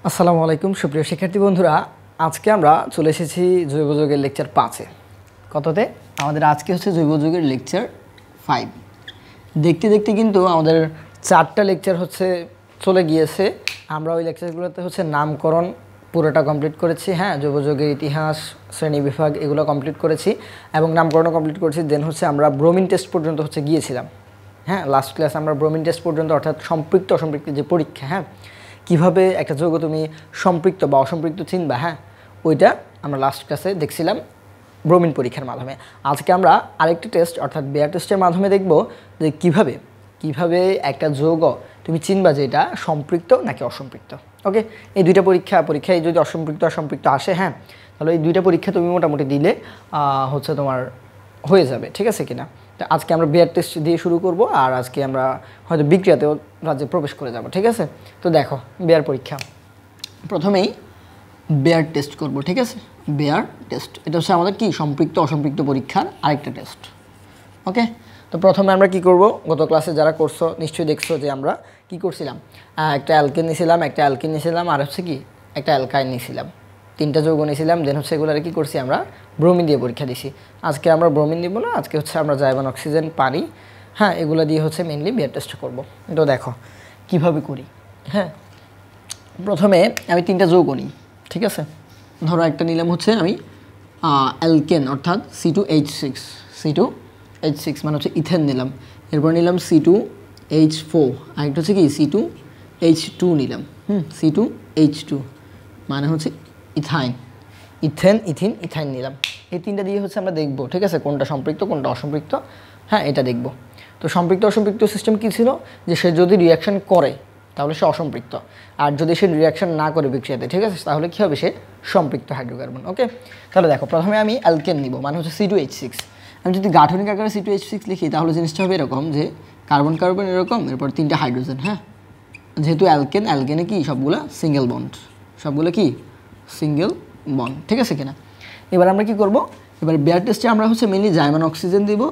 আসসালামু আলাইকুম সুপ্রিয় শিক্ষার্থী বন্ধুরা, আজকে আমরা চলে এসেছি জৈব যৌগের লেকচার 5-এ। কততে? আমাদের আজকে হচ্ছে জৈব যৌগের লেকচার 5। দেখতে দেখতে কিন্তু আমাদের 4টা লেকচার হচ্ছে চলে গিয়েছে। আমরা ওই লেকচারগুলোতে হচ্ছে নামকরণ পুরোটা কমপ্লিট করেছি, হ্যাঁ, জৈব যৌগের ইতিহাস, শ্রেণী বিভাগ এগুলো কমপ্লিট করেছি এবং নামকরণও কমপ্লিট করেছি। দেন হচ্ছে আমরা ব্রোমিন টেস্ট পর্যন্ত হচ্ছে গিয়েছিলাম, হ্যাঁ, লাস্ট ক্লাস আমরা ব্রোমিন টেস্ট পর্যন্ত, অর্থাৎ সম্পৃক্ত অসম্পৃক্ত যে পরীক্ষা, হ্যাঁ, কীভাবে একটা যৌগ তুমি সম্পৃক্ত বা অসম্পৃক্ত চিনবা, হ্যাঁ, ওইটা আমরা লাস্ট ক্লাসে দেখছিলাম ব্রোমিন পরীক্ষার মাধ্যমে। আজকে আমরা আরেকটি টেস্ট অর্থাৎ বেয়ার টেস্টের মাধ্যমে দেখব যে কীভাবে একটা যৌগ তুমি চিনবা যে এটা সম্পৃক্ত নাকি অসম্পৃক্ত। ওকে, এই দুইটা পরীক্ষায় যদি অসম্পৃক্ত আসে, হ্যাঁ, তাহলে এই দুইটা পরীক্ষা তুমি মোটামুটি দিলে হচ্ছে তোমার হয়ে যাবে, ঠিক আছে কিনা। তো আজকে আমরা বেয়ার টেস্ট দিয়ে শুরু করব, আর আজকে আমরা হয়তো বিক্রিয়াতেও রাজ্যে প্রবেশ করে যাব, ঠিক আছে। তো দেখো, বেয়ার পরীক্ষা প্রথমেই বেয়ার টেস্ট করব, ঠিক আছে। বেয়ার টেস্ট এটা হচ্ছে আমাদের কি সম্পৃক্ত অসম্পৃক্ত পরীক্ষার আরেকটা টেস্ট। ওকে, তো প্রথমে আমরা কি করব, গত ক্লাসে যারা করছো নিশ্চয়ই দেখছো যে আমরা কি করছিলাম, একটা অ্যালকেন নিয়েছিলাম আর হচ্ছে কি একটা অ্যালকাইন নিয়েছিলাম, 3টা যৌগ নিয়েছিলাম। দেন হচ্ছে এগুলারে কী করছি, আমরা ব্রোমিন দিয়ে পরীক্ষা দিছি। আজকে আমরা ব্রোমিন দিব না, আজকে হচ্ছে আমরা জাইবান অক্সিজেন, পানি, হ্যাঁ, এগুলো দিয়ে হচ্ছে মেনলি বেয়ার টেস্ট করব। তো দেখো কীভাবে করি। হ্যাঁ, প্রথমে আমি 3টা যৌগ নিই, ঠিক আছে। ধরো একটা নিলাম হচ্ছে আমি অ্যালকেন অর্থাৎ C2H6 মানে হচ্ছে ইথেন নিলাম। এরপর নিলাম C2H4, আরেকটা হচ্ছে কি C2H2 নিলাম, C2H2 মানে হচ্ছে ইথাইন নিলাম। এই 3টা দিয়ে হচ্ছে আমরা দেখব, ঠিক আছে, কোনটা সম্পৃক্ত কোনটা অসম্পৃক্ত, হ্যাঁ, এটা দেখব। তো সম্পৃক্ত অসম্পৃক্ত সিস্টেম কী ছিল, যে সে যদি রিয়াকশন করে তাহলে সে অসম্পৃক্ত, আর যদি সে রিয়াকশন না করে বিক্রিয়াতে, ঠিক আছে, তাহলে কী হবে, সে সম্পৃক্ত হাইড্রোকার্বন। ওকে, তাহলে দেখো প্রথমে আমি অ্যালকেন নিব, মানে হচ্ছে C2H6। আমি যদি গাঠনিক আকারে C2H6 লিখি তাহলে জিনিসটা হবে এরকম যে কার্বন কার্বন এরকম, এরপর 3টা হাইড্রোজেন, হ্যাঁ, যেহেতু অ্যালকেনে কি সবগুলো সিঙ্গেল বন্ড, ঠিক আছে কিনা। এবার আমরা কি করব, এবার বেয়ার টেস্টে আমরা হচ্ছে মেনলি জাইমান অক্সিজেন দিব,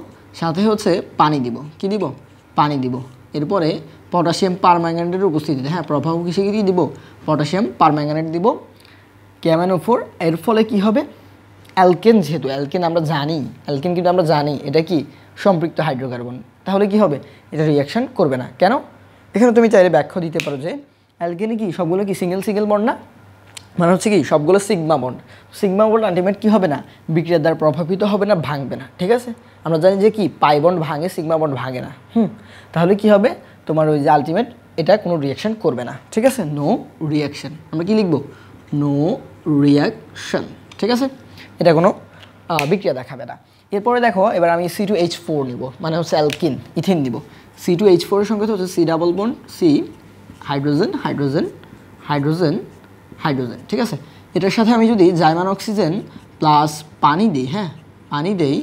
সাথে হচ্ছে পানি দিব। কি দিব? পানি দিব। এরপরে পটাশিয়াম পারম্যাঙ্গানেটের উপস্থিতিতে, হ্যাঁ, প্রভাবক হিসেবে কি দিব, পটাশিয়াম পারম্যাঙ্গানেট দিব, KMnO4। এর ফলে কি হবে, অ্যালকেন, যেহেতু অ্যালকেন আমরা জানি, কিন্তু আমরা জানি এটা কি সম্পৃক্ত হাইড্রোকার্বন, তাহলে কি হবে, এটা রিয়াকশন করবে না। কেন? এখানে তুমি চাইলে ব্যাখ্যা দিতে পারো যে অ্যালকেনে কি সবগুলো কি সিঙ্গেল বন্ড না, মানে হচ্ছে কি সবগুলো সিগমা বন্ড আলটিমেট কি হবে না, বিক্রিয়ার দ্বারা প্রভাবিত হবে না, ভাঙবে না, ঠিক আছে। আমরা জানি যে কি পাই বন্ড ভাঙে, সিগমা বন্ড ভাঙে না। তাহলে কি হবে তোমার, ওই যে আলটিমেট এটা কোনো রিয়াকশন করবে না, ঠিক আছে, নো রিয়াকশন। আমরা কি লিখবো, নো রিয়াকশন, ঠিক আছে, এটা কোনো বিক্রিয়া দেখাবে না। এরপরে দেখো, এবার আমি C2H4 নিব, মানে হচ্ছে অ্যালকিন, ইথিন নিব। C2H4 এর সঙ্গে তো হচ্ছে C double bond, C hydrogen, ঠিক আছে। এটার সাথে আমি যদি জাইমান অক্সিজেন প্লাস পানি দিই, হ্যাঁ, পানি দেই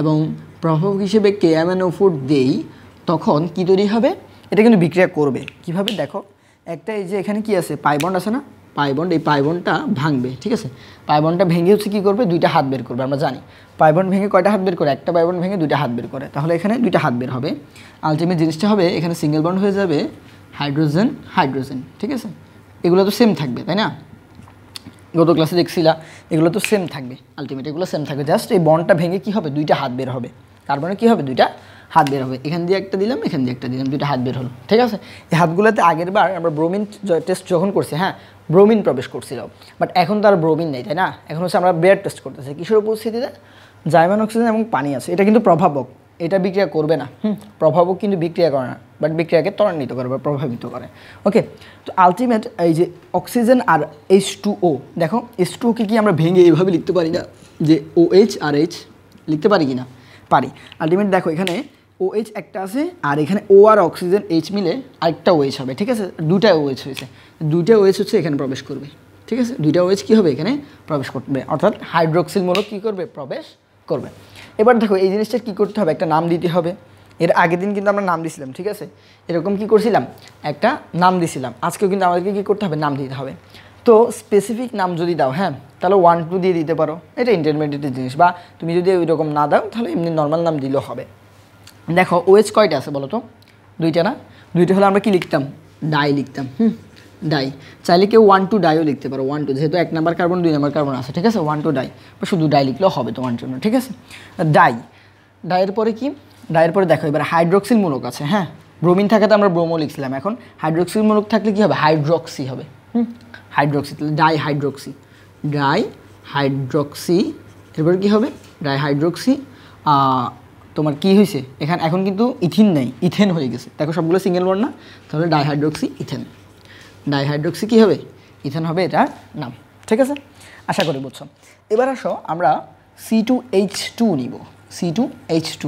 এবং প্রভাবক হিসেবে KMnO4 দেই, তখন কি তৈরি হবে, এটা কিন্তু বিক্রিয়া করবে। কিভাবে দেখো, একটা এই যে এখানে কি আছে, পাই বন্ড আছে না, এই পাই বন্ডটা ভাঙবে, ঠিক আছে। পাই বন্ডটা ভেঙে হচ্ছে কী করবে, 2টা হাত বের করবে। আমরা জানি পাই বন্ড ভেঙে কয়টা হাত বের করে, একটা পাই বন্ড ভেঙে 2টা হাত বের করে, তাহলে এখানে 2টা হাত বের হবে। আলটিমেট জিনিসটা হবে এখানে সিঙ্গেল বন্ড হয়ে যাবে, হাইড্রোজেন, ঠিক আছে। এগুলো তো সেম থাকবে, তাই না, গত ক্লাসে দেখছিলা, এগুলো তো সেম থাকবে, আলটিমেট এগুলো সেম থাকবে, জাস্ট এই বন্ডটা ভেঙে কি হবে, 2টা হাত বের হবে। কার্বনে কি হবে, 2টা হাত বের হবে, এখান দিয়ে একটা দিলাম, এখান দিয়ে একটা দিলাম, 2টা হাত বের হলো, ঠিক আছে। এই হাতগুলোতে আগের বার আমরা ব্রোমিন টেস্ট যখন করছি, হ্যাঁ, ব্রোমিন প্রবেশ করছিল, বাট এখন তো আর ব্রোমিন নেই, তাই না। এখন হচ্ছে আমরা বেয়ার টেস্ট করতেছি, কিসের উপস্থিতিতে, জাইমান অক্সিজেন এবং পানি আছে। এটা কিন্তু প্রভাবক, এটা বিক্রিয়া করবে না, প্রভাবক কিন্তু বিক্রিয়া করে না, বাট বিক্রিয়াকে ত্বরান্বিত করে বা প্রভাবিত করে। ওকে, তো আলটিমেট এই যে অক্সিজেন আর H2O, দেখো H2O কি আমরা ভেঙে এইভাবে লিখতে পারি না, যে OH আর H লিখতে পারি কি না, পারি। আলটিমেট দেখো এখানে OH একটা আছে, আর এখানে O আর অক্সিজেন H মিলে আরেকটা OH হবে, ঠিক আছে। 2টা OH হয়েছে, 2টা OH হচ্ছে এখানে প্রবেশ করবে, ঠিক আছে। 2টা OH কী হবে, এখানে প্রবেশ করবে, অর্থাৎ হাইড্রোক্সিল মূলক কী করবে, প্রবেশ করবে। এবার দেখো এই জিনিসটা কী করতে হবে, একটা নাম দিতে হবে। এর আগের দিন কিন্তু আমরা নাম দিছিলাম, ঠিক আছে, এরকম কি করছিলাম, একটা নাম দিছিলাম। আজকেও কিন্তু আমাদেরকে কী করতে হবে, নাম দিতে হবে। তো স্পেসিফিক নাম যদি দাও, হ্যাঁ, তাহলে 1 2 দিয়ে দিতে পারো, এটা ইন্টারমিডিয়েটের জিনিস, বা তুমি যদি ওই রকম না দাও তাহলে এমনি নর্মাল নাম দিলেও হবে। দেখো OH কয়টা আছে বলো তো, 2টা না, 2টা হলে আমরা কি লিখতাম, ডাই লিখতাম, ডাই। চাইলে কেউ 1,2 ডাইও লিখতে পারো, 1,2, যেহেতু 1 নাম্বার কার্বন 2 নাম্বার কার্বন আছে, ঠিক আছে, 1,2 ডাই, বা শুধু ডাই লিখলেও হবে তোমার জন্য, ঠিক আছে। ডাই, ডাইয়ের পরে কি, ডাইয়ের পরে দেখো এবার হাইড্রক্সিল মূলক আছে, হ্যাঁ, ব্রোমিন থাকাতে আমরা ব্রোমো লিখছিলাম, এখন হাইড্রক্সিল মূলক থাকলে কি হবে, হাইড্রক্সি হবে, হাইড্রক্সি, তাহলে ডাই হাইড্রক্সি, ডাই হাইড্রক্সি, এরপরে কী হবে, ডাই হাইড্রক্সি, তোমার কি হয়েছে এখানে, এখন কিন্তু ইথিন নেই, ইথেন হয়ে গেছে, দেখো সবগুলো সিঙ্গেল বন্ড না, তাহলে die hydroxy ethane, die hydroxy কী হবে, ইথেন হবে এটার নাম, ঠিক আছে, আশা করি বুঝছো। এবার আসো আমরা C2H2 নিব, C2H2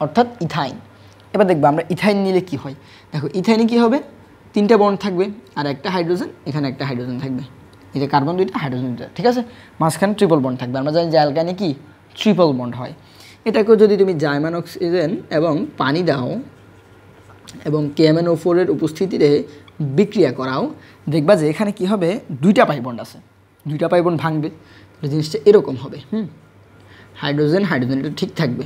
অর্থাৎ ইথাইন। এবার দেখবো আমরা ইথাইন নিলে কি হয়, দেখো ইথাইনে কি হবে, 3টা বন্ড থাকবে আর একটা হাইড্রোজেন, এখানে একটা হাইড্রোজেন থাকবে, এই যে কার্বন 2টা হাইড্রোজেন 2টা, ঠিক আছে, মাঝখানে ট্রিপল বন্ড থাকবে, আমরা জানি যে অ্যালকাইনে কি ট্রিপল বন্ড হয়। এটাকেও যদি তুমি জার্মান অক্সিজেন এবং পানি দাও এবং KMnO4 এর উপস্থিতিতে বিক্রিয়া করাও, দেখবা যে এখানে কি হবে, 2টা পাই বন্ড আছে, 2টা পাই বন্ড ভাঙবে, জিনিসটা এরকম হবে, হাইড্রোজেন হাইড্রোজেন এটা ঠিক থাকবে,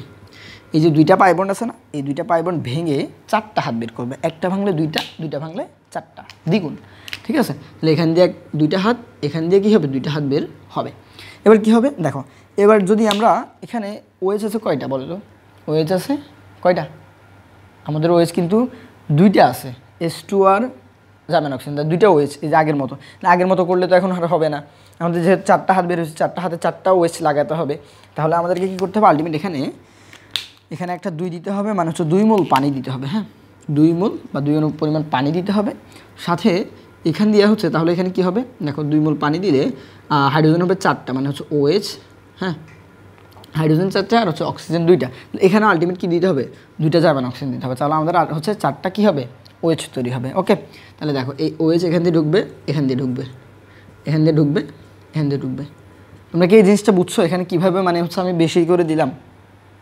এই যে 2টা পাই বন্ড আছে না, এই 2টা পাই বন্ড ভেঙে 4টা হাত বের করবে, একটা ভাঙলে 2টা, 2টা ভাঙলে 4টা, দ্বিগুণ, ঠিক আছে, তাহলে এখান দিয়ে 2টা হাত, এখান দিয়ে কী হবে, 2টা হাত বের হবে। এবার কি হবে দেখো, এবার যদি আমরা এখানে OH আছে কয়টা বলো তো, OH আছে কয়টা, আমাদের OH কিন্তু 2টা আছে, H2 আর জার্মান অক্সিজেন, 2টা OH, এই যে আগের মতো করলে তো এখন আর হবে না, আমাদের যেহেতু 4টা হাত বের হয়েছে, 4টা হাতে 4টা OH লাগাতে হবে, তাহলে আমাদেরকে কী করতে হবে, আলটিমেট এখানে একটা 2 দিতে হবে, মানে হচ্ছে 2 মোল পানি দিতে হবে, হ্যাঁ, 2 মোল বা 2 অণু পরিমাণ পানি দিতে হবে, সাথে এখান দিয়ে হচ্ছে, তাহলে এখানে কি হবে দেখো, 2 মোল পানি দিলে হাইড্রোজেন হবে 4টা, মানে হচ্ছে OH, হ্যাঁ, হাইড্রোজেন 4টা আর হচ্ছে অক্সিজেন 2টা, এখানে আলটিমেট কি দিতে হবে, 2টা জার্মান অক্সিজেন দিতে হবে, তাহলে আমাদের আর হচ্ছে 4টা কী হবে, OH তৈরি হবে, ওকে। তাহলে দেখো এই OH এখান দিয়ে ঢুকবে, এখান দিয়ে ঢুকবে, এখান দিয়ে ঢুকবে, এখান দিয়ে ঢুকবে, তোমরা কি এই জিনিসটা বুঝছো, এখানে কীভাবে মানে হচ্ছে আমি বেশি করে দিলাম,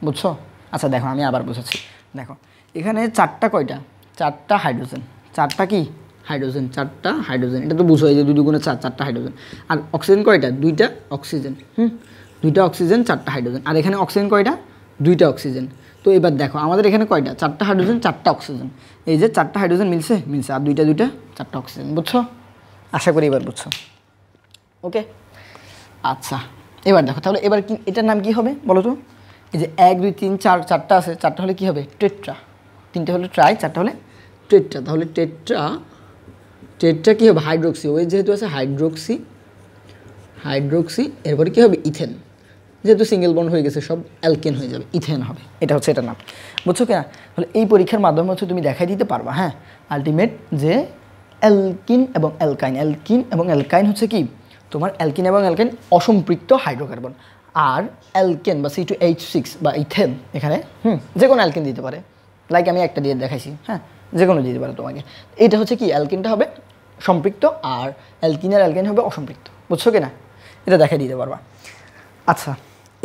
বুঝছো? আচ্ছা দেখো আমি আবার বুঝাচ্ছি, দেখো এখানে 4টা কয়টা, 4টা হাইড্রোজেন, 4টা কি হাইড্রোজেন, 4টা হাইড্রোজেন, এটা তো বুঝো, এই যে 2 2 গুণে 4, 4টা হাইড্রোজেন, আর অক্সিজেন কয়টা, 2টা অক্সিজেন, 2টা অক্সিজেন 4টা হাইড্রোজেন, আর এখানে অক্সিজেন কয়টা, 2টা অক্সিজেন। তো এবার দেখো আমাদের এখানে কয়টা, 4টা হাইড্রোজেন 4টা অক্সিজেন, এই যে 4টা হাইড্রোজেন মিলছে, আর 2টা 4টা অক্সিজেন, বুঝছো? আশা করি এবার বুঝছো, ওকে। আচ্ছা এবার দেখো, তাহলে এবার কি এটার নাম কি হবে বলো তো, এই যে 1 2 3 4, 4টা আছে, 4টা হলে কী হবে, টেট্রা, 3টে হলে ট্রাই, 4টা হলে টেট্রা, তাহলে টেট্রা কী হবে, হাইড্রোক্সি, ওই যেহেতু আছে হাইড্রোক্সি, এরপরে কী হবে, ইথেন, যেহেতু সিঙ্গেল বন্ড হয়ে গেছে সব অ্যালকেন হয়ে যাবে, ইথেন হবে, এটা হচ্ছে এটার নাম, বুঝছো কিনা? তাহলে এই পরীক্ষার মাধ্যমে হচ্ছে তুমি দেখাই দিতে পারবা, হ্যাঁ, আলটিমেট যে অ্যালকিন এবং অ্যালকাইন হচ্ছে কি তোমার, অ্যালকিন এবং অ্যালকাইন অসম্পৃক্ত হাইড্রোকার্বন, আর অ্যালকেন বা C2H6 বা ইথেন এখানে যে কোনো অ্যালকেন দিতে পারে, লাইক আমি একটা দিয়ে দেখাইছি, হ্যাঁ, যে কোনো দিতে পারে তোমাকে, এটা হচ্ছে কি অ্যালকিনটা হবে সম্পৃক্ত আর অ্যালকাইন হবে অসম্পৃক্ত, বুঝছো কিনা? এটা দেখাই দিতে পারবা। আচ্ছা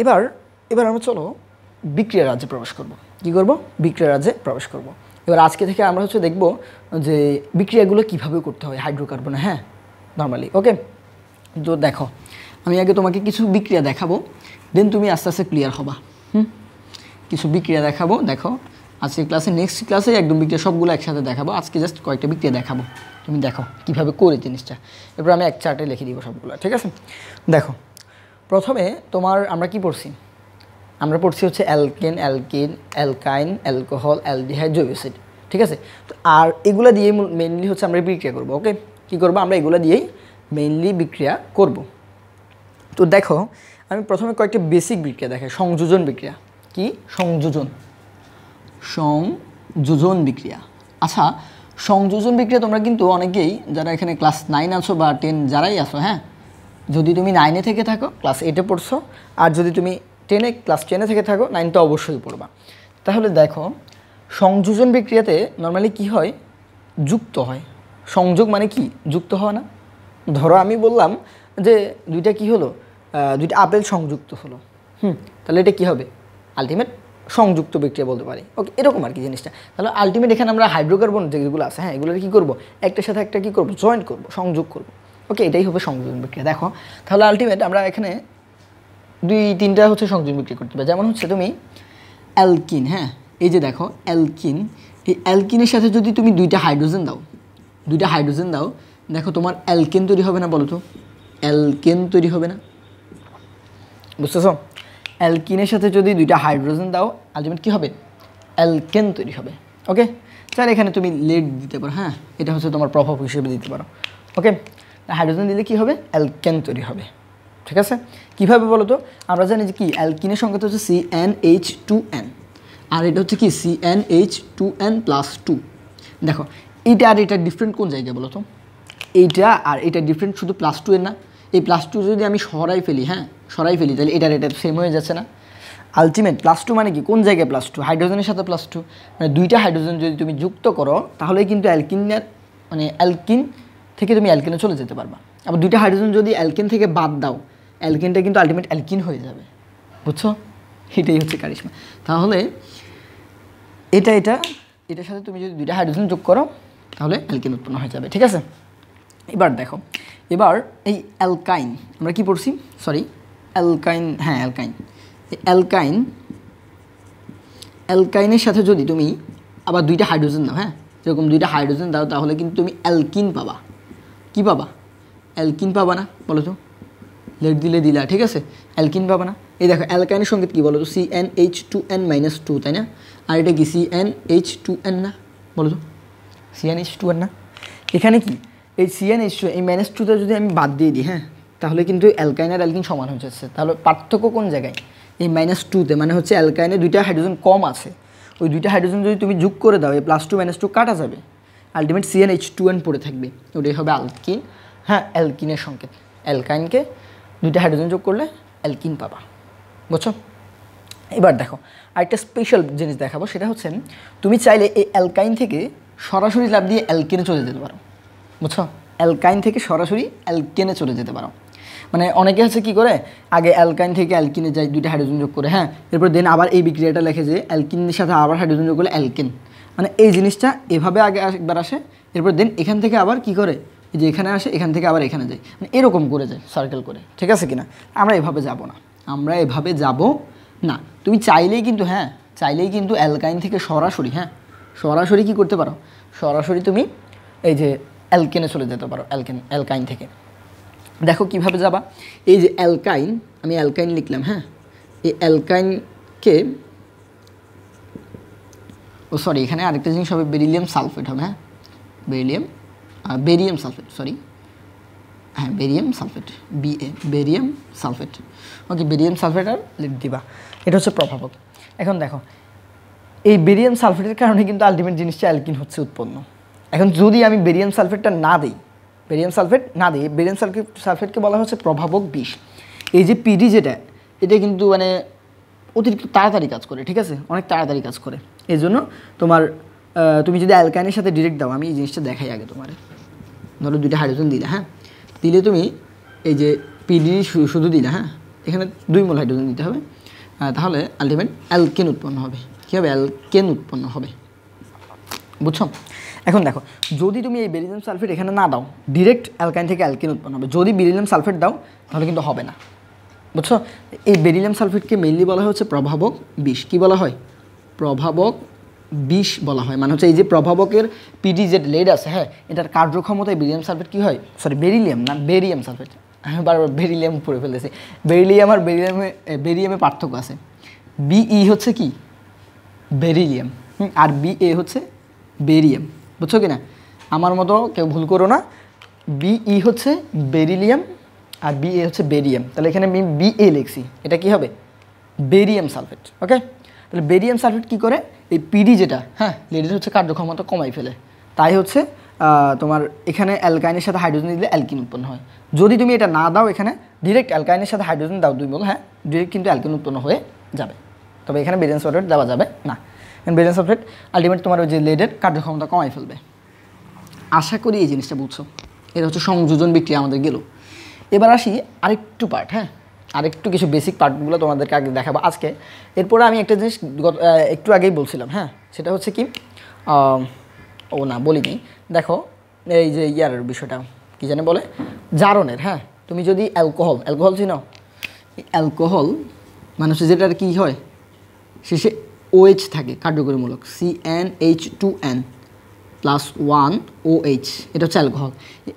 এবার আমরা চলো বিক্রিয়া রাজ্যে প্রবেশ করব। কি করব? বিক্রিয়া রাজ্যে প্রবেশ করব। এবার আজকে থেকে আমরা হচ্ছে দেখব যে বিক্রিয়াগুলো কিভাবে করতে হয় হাইড্রোকার্বনে, হ্যাঁ, নর্মালি, ওকে। তো দেখো আমি আগে তোমাকে কিছু বিক্রিয়া দেখাবো, দেন তুমি আস্তে আস্তে ক্লিয়ার হবা। কিছু বিক্রিয়া দেখাবো, দেখো আজকে ক্লাসে, নেক্সট ক্লাসে একদম বিক্রিয়া সবগুলো একসাথে দেখাবো, আজকে জাস্ট কয়েকটা বিক্রিয়া দেখাবো, তুমি দেখো কীভাবে করে জিনিসটা, এরপর আমি এক চার্টে লিখে দিব সবগুলো, ঠিক আছে? দেখো প্রথমে আমরা কি পড়ছি, আমরা পড়ছি হচ্ছে অ্যালকেন, অ্যালকাইন, অ্যালকোহল, অ্যালডিহাইড, জৈব অ্যাসিড, ঠিক আছে? তো আর এগুলো দিয়েই মেইনলি হচ্ছে আমরা বিক্রিয়া করব, ওকে। কী করবো, আমরা এগুলো দিয়েই মেইনলি বিক্রিয়া করব। তো দেখো আমি প্রথমে কয়েকটা বেসিক বিক্রিয়া দেখাই, সংযোজন বিক্রিয়া। কি সংযোজন বিক্রিয়া? আচ্ছা সংযোজন বিক্রিয়া তোমরা কিন্তু অনেকেই যারা এখানে ক্লাস 9 আছো বা 10 যারাই আছো, হ্যাঁ, যদি তুমি 9-এ থেকে থাকো ক্লাস 8-এ পড়ছো, আর যদি তুমি ক্লাস 10-এ থেকে থাকো 9 তো অবশ্যই পড়বা। তাহলে দেখো সংযোজন বিক্রিয়াতে নর্মালি কি হয়, যুক্ত হয়। সংযোগ মানে কি, যুক্ত হওয়া না? ধরো আমি বললাম যে দুইটা কি হলো, দুইটা আপেল সংযুক্ত হলো, তাহলে এটা কি হবে, আলটিমেট সংযুক্ত বিক্রিয়া বলতে পারি, ওকে, এরকম আর কি জিনিসটা। তাহলে আলটিমেট এখানে আমরা হাইড্রোকার্বন যেগুলো আছে, হ্যাঁ, এগুলো কী করবো, একটার সাথে একটা কী করবো, জয়েন্ট করবো, সংযোগ করবো, ওকে, এটাই হবে সংযোজন বিক্রিয়া। দেখো তাহলে আলটিমেট আমরা এখানে 2-3টা হচ্ছে সংযোজন বিক্রিয়া করতে পারি, যেমন হচ্ছে তুমি অ্যালকিন, হ্যাঁ, এই যে দেখো অ্যালকিন, এই অ্যালকিনের সাথে যদি তুমি 2টা হাইড্রোজেন দাও, দেখো তোমার অ্যালকেন তৈরি হবে না, বলো তো অ্যালকেন তৈরি হবে না, বুঝতেছো? অ্যালকিনের সাথে যদি দুইটা হাইড্রোজেন দাও আলটিমেট কী হবে? অ্যালকেন তৈরি হবে। ওকে, তাহলে এখানে তুমি লেড দিতে পারো, হ্যাঁ এটা হচ্ছে তোমার প্রভাব হিসেবে দিতে পারো। ওকে, হাইড্রোজেন দিলে কী হবে? অ্যালকেন তৈরি হবে। ঠিক আছে, কীভাবে বলো তো? আমরা জানি যে কি অ্যালকিনের সংখ্যা হচ্ছে CnH2n, আর এটা হচ্ছে কি CnH2n+2। দেখো এইটা আর এটা ডিফারেন্ট কোন জায়গায় বলো তো? এইটা আর এটা ডিফারেন্ট শুধু +2 এর না, এই +2 যদি আমি সরাই ফেলি, হ্যাঁ সরাই ফেলি, তাহলে এটা সেম হয়ে যাচ্ছে না? আলটিমেট +2 মানে কি? কোন জায়গায় +2? হাইড্রোজেনের সাথে +2, মানে দুইটা হাইড্রোজেন যদি তুমি যুক্ত করো তাহলে কিন্তু অ্যালকিনের মানে অ্যালকিন থেকে তুমি অ্যালকিনে চলে যেতে পারবা। আবার দুইটা হাইড্রোজেন যদি অ্যালকিন থেকে বাদ দাও, অ্যালকিনটা কিন্তু আলটিমেট অ্যালকিন হয়ে যাবে, বুঝছো? এটাই হচ্ছে কারিশমা। তাহলে এটার সাথে তুমি যদি দুইটা হাইড্রোজেন যোগ করো তাহলে অ্যালকিন উৎপন্ন হয়ে যাবে। ঠিক আছে, এবার দেখো, এবার এই অ্যালকাইন আমরা কি পড়ছি? সরি অ্যালকাইন, হ্যাঁ অ্যালকাইন। অ্যালকাইনের সাথে যদি তুমি আবার দুইটা হাইড্রোজেন দাও, হ্যাঁ যেরকম দুইটা হাইড্রোজেন দাও, তাহলে কিন্তু তুমি অ্যালকিন পাবা। কি পাবা? অ্যালকিন পাবা না, বলো তো? লেট দিলে দিলা, ঠিক আছে, অ্যালকিন পাবা না। এই দেখো অ্যালকাইনের সংকেত কী বলো তো? CnH2n-2, তাই না? আর এটা কি CnH2n না, বলো তো? CnH2n না? এখানে কি এই CnH2 এই -2টা যদি আমি বাদ দিয়ে দিই, হ্যাঁ তাহলে কিন্তু অ্যালকাইন আর অ্যালকিন সমান হয়ে যাচ্ছে। তাহলে পার্থক্য কোন জায়গায়? এই -2তে, মানে হচ্ছে অ্যালকাইনে দুইটা হাইড্রোজেন কম আছে, ওই দুইটা হাইড্রোজেন যদি তুমি যোগ করে দাও, এই +2 -2 কাটা যাবে, আলটিমেট CnH2n পড়ে থাকবে, ওটাই হবে অ্যালকিন। হ্যাঁ অ্যালকিনের সংকেত। অ্যালকাইনকে দুইটা হাইড্রোজেন যোগ করলে অ্যালকিন পাবা, বুঝছো? এবার দেখো আরেকটা স্পেশাল জিনিস দেখাবো, সেটা হচ্ছে তুমি চাইলে এই অ্যালকাইন থেকে সরাসরি লাভ দিয়ে অ্যালকেনে চলে যেতে পারো, বুঝছো? অ্যালকাইন থেকে সরাসরি অ্যালকেনে চলে যেতে পারো। মানে অনেকে হচ্ছে কী করে, আগে অ্যালকাইন থেকে অ্যালকিনে যায় দুইটা হাইড্রোজেন যোগ করে, হ্যাঁ এরপর দেন আবার এই বিক্রিয়াটা লেখে যে অ্যালকিনের সাথে আবার হাইড্রোজেন যোগ করলে অ্যালকেন। মানে এই জিনিসটা এভাবে আগে একবার আসে, এরপর দেন এখান থেকে আবার কি করে, এই যে এখানে আসে, এখান থেকে আবার এখানে যায়, মানে এরকম করে যায় সার্কেল করে। ঠিক আছে কিনা? আমরা এভাবে যাব না, আমরা এভাবে যাব না। তুমি চাইলেই কিন্তু, হ্যাঁ চাইলেই কিন্তু অ্যালকাইন থেকে সরাসরি, হ্যাঁ সরাসরি কি করতে পারো? সরাসরি তুমি এই যে অ্যালকেনে চলে যেতে পারো, অ্যালকাইন থেকে। দেখো কিভাবে যাবা? এই যে অ্যালকাইন, আমি অ্যালকাইন লিখলাম, হ্যাঁ এই অ্যালকাইনকে, ও সরি এখানে আরেকটা জিনিস হবে, বেরিলিয়াম সালফেট হবে, হ্যাঁ বেরিয়াম সালফেট, সরি হ্যাঁ বেরিয়াম সালফেট, বেরিয়াম সালফেট। ওকে, বেরিয়াম সালফেট আর লিখ দিবা, এটা হচ্ছে প্রভাবক। এখন দেখো এই বেরিয়াম সালফেটের কারণে কিন্তু আলটিমেট জিনিসটা অ্যালকিন হচ্ছে উৎপন্ন। এখন যদি আমি বেরিয়াম সালফেটটা না দিই, বেরিয়াম সালফেটকে বলা হচ্ছে প্রভাবক বিষ। এই যে পিডি যেটা, এটা কিন্তু মানে অতিরিক্ত তাড়াতাড়ি কাজ করে, ঠিক আছে, অনেক তাড়াতাড়ি কাজ করে। এই জন্য তোমার তুমি যদি অ্যালকাইনের সাথে ডিরেক্ট দাও, আমি এই জিনিসটা দেখাই আগে তোমার। ধরো দুইটা হাইড্রোজেন দিলে, হ্যাঁ দিলে তুমি এই যে পিডি শুধু দিলে, হ্যাঁ এখানে 2 মোল হাইড্রোজেন দিতে হবে, তাহলে আলটিমেট অ্যালকেন উৎপন্ন হবে। কী হবে? অ্যালকেন উৎপন্ন হবে, বুঝছো? এখন দেখো যদি তুমি এই বেরিলিয়াম সালফেট এখানে না দাও, ডিরেক্ট অ্যালকাইন থেকে অ্যালকেন উৎপন্ন হবে। যদি বেরিলিয়াম সালফেট দাও তাহলে কিন্তু হবে না, বুঝছো? এই বেরিলিয়াম সালফেটকে মেইনলি বলা হয় হচ্ছে প্রভাবক বিষ। কী বলা হয়? প্রভাবক বিষ বলা হয়। মানে হচ্ছে এই যে প্রভাবকের পিডি যে লেড আছে, হ্যাঁ এটার কার্যক্ষমতায় বেরিলিয়াম সালফেট কী হয়, সরি বেরিলিয়াম না বেরিয়াম সালফেট, আমি বারবার বেরিলিয়াম পড়ে ফেলেছি। বেরিলিয়াম আর বেরিয়ামে পার্থক্য আছে। বিই হচ্ছে কি? বেরিলিয়াম, আর বিএ হচ্ছে বেরিয়াম, বুঝছো কি না? আমার মতো কেউ ভুল করো না। বিই হচ্ছে বেরিলিয়াম আর বিএ হচ্ছে বেরিয়াম। তাহলে এখানে আমি বিএ লিখছি, এটা কি হবে? Barium sulphate. ওকে, তাহলে বেরিয়াম সালফেট কী করে? এই পিডি যেটা, হ্যাঁ লেডের হচ্ছে কার্যক্ষমতা কমাই ফেলে, তাই হচ্ছে তোমার এখানে অ্যালকাইনের সাথে হাইড্রোজেন দিলে অ্যালকিন উৎপন্ন হয়। যদি তুমি এটা না দাও, এখানে ডিরেক্ট অ্যালকাইনের সাথে হাইড্রোজেন দাও 2 মোল, হ্যাঁ ডিরেক্ট কিন্তু অ্যালকিন উৎপন্ন হয়ে যাবে। তবে এখানে বেরিয়াম সালফেট দেওয়া যাবে না, কারণ বেরিয়াম সালফেট আলটিমেট তোমার ওই যে লেডের কার্যক্ষমতা কমাই ফেলবে। আশা করি এই জিনিসটা বুঝছো। এটা হচ্ছে সংযোজন বিক্রিয়া আমাদের গেল। এবার আসি আরেকটু পার্ট, হ্যাঁ আরেকটু কিছু বেসিক পার্টগুলো তোমাদেরকে আগে দেখাবো আজকে। এরপরে আমি একটা জিনিস একটু আগেই বলছিলাম, হ্যাঁ সেটা হচ্ছে কি, ও না বলিনি, দেখো এই যে ইয়ার বিষয়টা কী জানে বলে, জারণের। হ্যাঁ তুমি যদি অ্যালকোহল চিনো, অ্যালকোহল মানে হচ্ছে যেটার কী হয়, শেষে OH থাকে কার্যকরীমূলক, CnH2n+, প্লাস 1 OH, এটা হচ্ছে অ্যালকোহল।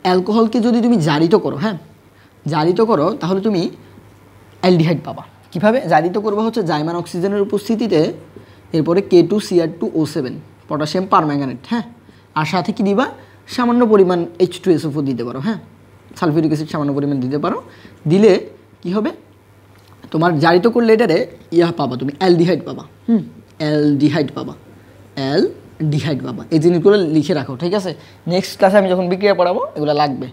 অ্যালকোহলকে যদি তুমি জারিত করো, হ্যাঁ জারিত করো, তাহলে তুমি অ্যালডিহাইড পাবা। কীভাবে জারিত করবো? হচ্ছে জাইমান অক্সিজেনের উপস্থিতিতে এরপরে K2Cr2O7 পটাশিয়াম পারম্যাঙ্গানেট, হ্যাঁ আর সাথে কি দিবা? সামান্য পরিমাণ H2SO4 দিতে পারো, হ্যাঁ সালফিউরিক অ্যাসিড সামান্য পরিমাণ দিতে পারো। দিলে কি হবে? তোমার জারিত করলে এটারে পাবা, তুমি অ্যালডিহাইড পাবা। অ্যালডিহাইড পাবা, অ্যালডিহাইড পাবা। এই জিনিসগুলো লিখে রাখো, ঠিক আছে? নেক্সট ক্লাসে আমি যখন বিক্রিয়া পড়াবো এগুলো লাগবে।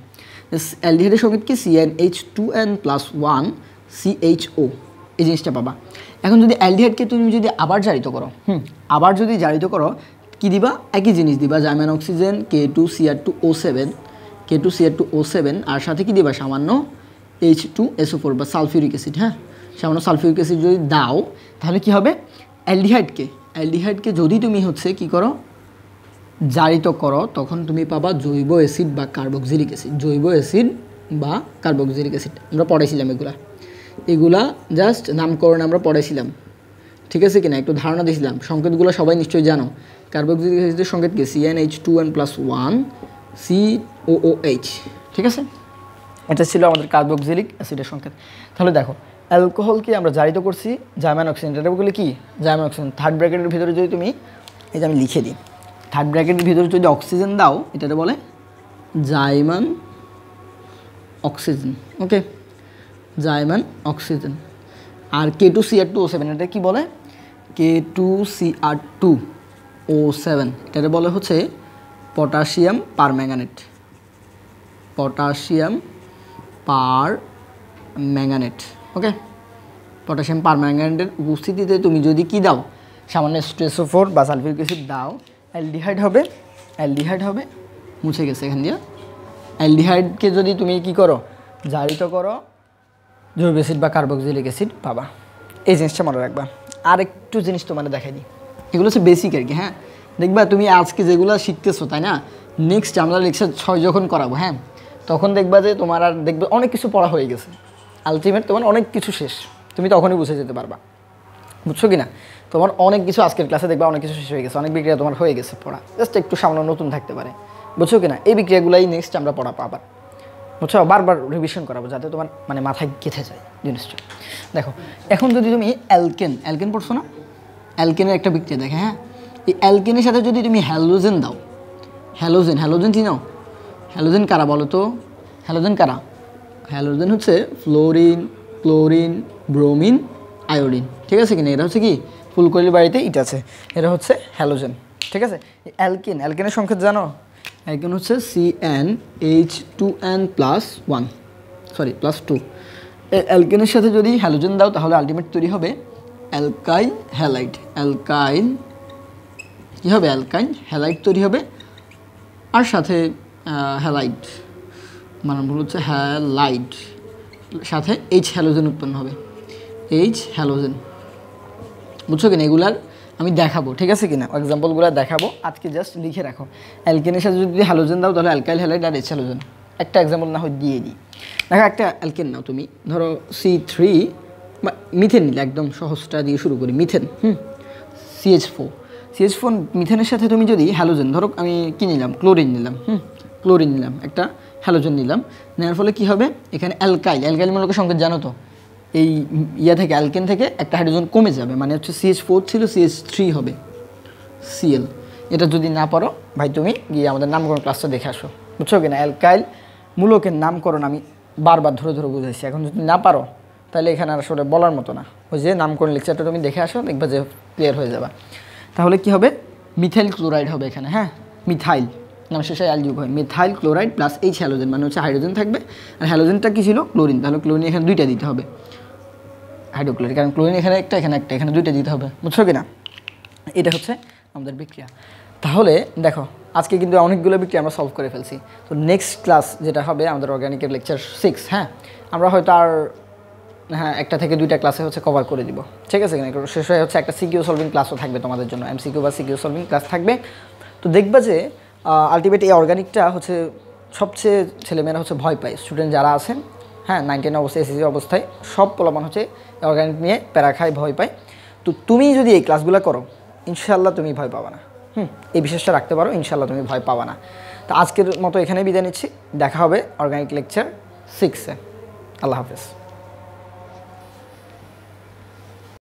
অ্যালডিহাইডের সংকেত কি? CnH2n+1 CHO, এই জিনিসটা পাবা। এখন যদি অ্যালডিহাইডকে তুমি যদি আবার জারিত করো, আবার যদি জারিত করো, কি দিবা? একই জিনিস দিবা, জাইমান অক্সিজেন K2Cr2O7 আর সাথে কি দিবা? সামান্য H2SO4 বা সালফিউরিক অ্যাসিড, হ্যাঁ সামান্য সালফিউরিক অ্যাসিড যদি দাও, তাহলে কি হবে? অ্যালডিহাইডকে যদি তুমি হচ্ছে কি করো? জারিত করো, তখন তুমি পাবা জৈব অ্যাসিড বা কার্বক্সিলিক অ্যাসিড। জৈব অ্যাসিড বা কার্বক্সিলিক অ্যাসিড আমরা পড়েছিলাম, এগুলা জাস্ট নামকরণ আমরা পড়েছিলাম, ঠিক আছে কিনা? একটু ধারণা দিয়েছিলাম। সংকেতগুলো সবাই নিশ্চয়ই জানো। কার্বক্সিলিক অ্যাসিডের সংকেত কি? CnH2n+1 COOH, ঠিক আছে? এটা ছিল আমাদের কার্বক্সিলিক অ্যাসিডের সংকেত। তাহলে দেখো, অ্যালকোহলকে আমরা জারিত করছি জাইমান অক্সিজেন, এটা বলে কি? জাইমান অক্সিজেন। থার্ড ব্র্যাকেটের ভিতরে যদি তুমি, এই যে আমি লিখে দিই, থার্ড ব্র্যাকেটের ভিতরে যদি অক্সিজেন দাও, এটাতে বলে জাইমান অক্সিজেন, ওকে জাইমান অক্সিজেন। আর K2Cr2O7 এটা কি বলে? K2Cr2O7 এটাতে বলে হচ্ছে পটাশিয়াম পারম্যাঙ্গানেট, পটাশিয়াম পারম্যাঙ্গানেট, ওকে পটাশিয়াম পারম্যাঙ্গানেটের উপস্থিতিতে তুমি যদি কি দাও? সামান্য H2SO4 বা সালফিউরিক অ্যাসিড দাও, অ্যালডিহাইড হবে, মুছে গেছে এখান দিয়ে। অ্যালডিহাইডকে যদি তুমি কি করো? জারিত করো, জৈব অ্যাসিড বা কার্বক্সিলিক অ্যাসিড পাবা। এই জিনিসটা মনে রাখবা। আর একটু জিনিস তোমার দেখাই দিই, এগুলো হচ্ছে বেসিক আর কি, হ্যাঁ দেখবা তুমি আজকে যেগুলো শিখতেছো, তাই না? নেক্সট আমরা লেকচার 6 যখন করাবো, হ্যাঁ তখন দেখবা যে তোমার আর দেখবে অনেক কিছু পড়া হয়ে গেছে, আলটিমেট তোমার অনেক কিছু শেষ, তুমি তখনই বুঝে যেতে পারবা, বুঝছো কি না? তোমার অনেক কিছু আজকের ক্লাসে দেখবা অনেক কিছু শেষ হয়ে গেছে, অনেক বিক্রিয়া তোমার হয়ে গেছে পড়া, জাস্ট একটু সামান্য নতুন থাকতে পারে, বুঝছো কি না? এই বিক্রিয়াগুলাই নেক্সট আমরা পড়াবো আবার, বুঝছো? বারবার রিভিশন করাবো যাতে তোমার মানে মাথায় গেঁথে যায় জিনিসটা। দেখো এখন যদি তুমি অ্যালকেন পড়ছো না? অ্যালকেনের একটা বিক্রিয়া দেখে, হ্যাঁ এই অ্যালকেনের সাথে যদি তুমি হ্যালোজেন দাও, হ্যালোজেন চিনো? হ্যালোজেন কারা বলো তো? হ্যালোজেন কারা? হ্যালোজেন হচ্ছে ফ্লোরিন, ক্লোরিন, ব্রোমিন, আয়োডিন, ঠিক আছে কিনা? এটা হচ্ছে কি ফুলকলির বাড়িতে এটা আছে, এটা হচ্ছে হ্যালোজেন, ঠিক আছে? অ্যালকেনের সংকেত জানো? অ্যালকেন হচ্ছে CnH2n+1 +2। অ্যালকেনের সাথে যদি হ্যালোজেন দাও তাহলে আলটিমেট তৈরি হবে অ্যালকাইল হ্যালাইড। কী হবে? অ্যালকাইল হ্যালাইড তৈরি হবে। আর সাথে হ্যালাইড মানে ভুল হচ্ছে হ্যালাইড, সাথে H হ্যালোজেন উৎপন্ন হবে, H হ্যালোজেন, বুঝছো কিনা? এগুলার আমি দেখাবো, ঠিক আছে কিনা? এক্সাম্পলগুলো দেখাবো, আজকে জাস্ট লিখে রাখো। অ্যালকেনের সাথে যদি হ্যালোজেন দাও তাহলে অ্যালকাইল হ্যালাইড আর H হ্যালোজেন। একটা এক্সাম্পল না হয় দিয়ে দিই, দেখো একটা অ্যালকেন নাও তুমি, ধরো C3 বা মিথেন নিলে, একদম সহজটা দিয়ে শুরু করি, মিথেন, CH4 মিথেনের সাথে তুমি যদি হ্যালোজেন, ধরো আমি কি নিলাম? ক্লোরিন নিলাম, একটা হ্যালোজেন নিলাম, নেওয়ার ফলে কি হবে? এখানে অ্যালকাইল মূলক সংকেত জানো তো? এই থেকে অ্যালকেন থেকে একটা হাইড্রোজেন কমে যাবে, মানে হচ্ছে CH4 ছিল CH3 হবে Cl। এটা যদি না পারো ভাই তুমি গিয়ে আমাদের নামকরণ ক্লাসটা দেখে আসো, বুঝছো কিনা? অ্যালকাইল মূলকের নামকরণ আমি বারবার ধরে বুঝাইছি, এখন যদি না পারো তাহলে এখানে আর আসলে বলার মতো না, ওই যে নামকরণ লেকচারটা তুমি দেখে আসো, দেখবা যে ক্লিয়ার হয়ে যাবে। তাহলে কি হবে? মিথাইল ক্লোরাইড হবে এখানে, হ্যাঁ মিথাইল নাম শেষে অ্যাল যুগ হয়, methyl chloride plus H halogen, মানে হচ্ছে হাইড্রোজেন থাকবে, আর হ্যালোজেনটা কি ছিল? ক্লোরিন, তাহলে ক্লোরিন এখানে 2টা দিতে হবে, হাইড্রোক্লোরিন, কারণ ক্লোরিন এখানে একটা, এখানে 2টা দিতে হবে, বুঝছো কিনা? এটা হচ্ছে আমাদের বিক্রিয়া। তাহলে দেখো আজকে কিন্তু অনেকগুলো বিক্রিয়া আমরা সলভ করে ফেলছি। তো নেক্সট ক্লাস যেটা হবে আমাদের অর্গানিকের লেকচার 6, হ্যাঁ আমরা হয়তো আর একটা থেকে 2টা ক্লাসে হচ্ছে কভার করে দিব, ঠিক আছে কিনা? শেষ হয়ে হচ্ছে একটা সিকিউ সলভিং ক্লাসও থাকবে তোমাদের জন্য, MCQ বা সিকিউ সলভিং ক্লাস থাকবে। তো দেখবা যে আলটিমেট এই অর্গানিকটা হচ্ছে সবচেয়ে ছেলেমেয়েরা হচ্ছে ভয় পায়, স্টুডেন্ট যারা আছেন, হ্যাঁ 9-10 অবস্থায়, SSC অবস্থায় সব পোলাপান হচ্ছে অর্গানিক নিয়ে প্যারা খায়, ভয় পায়। তো তুমি যদি এই ক্লাসগুলো করো ইনশাল্লাহ তুমি ভয় পাবা না, এই বিশ্বাসটা রাখতে পারো, ইনশাল্লাহ তুমি ভয় পাবা না। তো আজকের মতো এখানে বিদায় নিচ্ছি, দেখা হবে অর্গানিক লেকচার 6-এ। আল্লাহ হাফেজ।